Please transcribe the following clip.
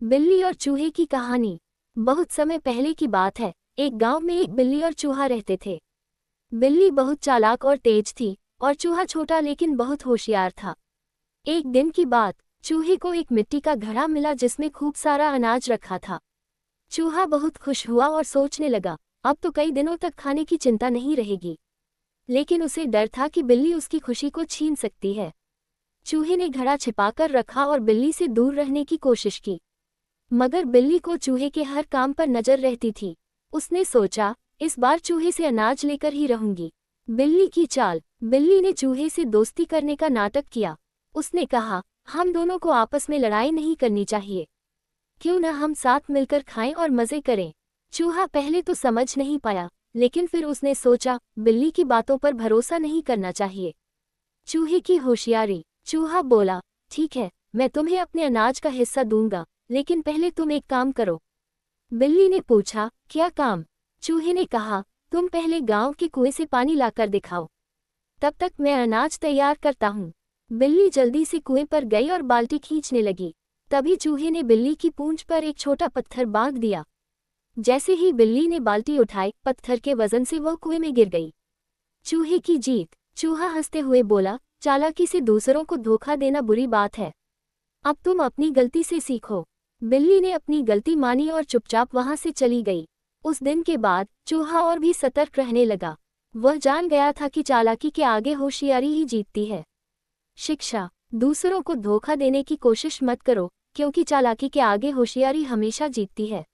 बिल्ली और चूहे की कहानी। बहुत समय पहले की बात है। एक गांव में एक बिल्ली और चूहा रहते थे। बिल्ली बहुत चालाक और तेज थी और चूहा छोटा लेकिन बहुत होशियार था। एक दिन की बात, चूहे को एक मिट्टी का घड़ा मिला जिसमें खूब सारा अनाज रखा था। चूहा बहुत खुश हुआ और सोचने लगा, अब तो कई दिनों तक खाने की चिंता नहीं रहेगी। लेकिन उसे डर था कि बिल्ली उसकी खुशी को छीन सकती है। चूहे ने घड़ा छिपाकर रखा और बिल्ली से दूर रहने की कोशिश की, मगर बिल्ली को चूहे के हर काम पर नजर रहती थी। उसने सोचा, इस बार चूहे से अनाज लेकर ही रहूंगी। बिल्ली की चाल। बिल्ली ने चूहे से दोस्ती करने का नाटक किया। उसने कहा, हम दोनों को आपस में लड़ाई नहीं करनी चाहिए। क्यों न हम साथ मिलकर खाएं और मजे करें। चूहा पहले तो समझ नहीं पाया, लेकिन फिर उसने सोचा, बिल्ली की बातों पर भरोसा नहीं करना चाहिए। चूहे की होशियारी। चूहा बोला, ठीक है, मैं तुम्हें अपने अनाज का हिस्सा दूंगा, लेकिन पहले तुम एक काम करो। बिल्ली ने पूछा, क्या काम? चूहे ने कहा, तुम पहले गांव के कुएं से पानी लाकर दिखाओ, तब तक मैं अनाज तैयार करता हूँ। बिल्ली जल्दी से कुएं पर गई और बाल्टी खींचने लगी। तभी चूहे ने बिल्ली की पूंछ पर एक छोटा पत्थर बांध दिया। जैसे ही बिल्ली ने बाल्टी उठाई, पत्थर के वजन से वह कुएं में गिर गई। चूहे की जीत। चूहा हंसते हुए बोला, चालाकी से दूसरों को धोखा देना बुरी बात है। अब तुम अपनी गलती से सीखो। बिल्ली ने अपनी गलती मानी और चुपचाप वहां से चली गई। उस दिन के बाद चूहा और भी सतर्क रहने लगा। वह जान गया था कि चालाकी के आगे होशियारी ही जीतती है। शिक्षा। दूसरों को धोखा देने की कोशिश मत करो, क्योंकि चालाकी के आगे होशियारी हमेशा जीतती है।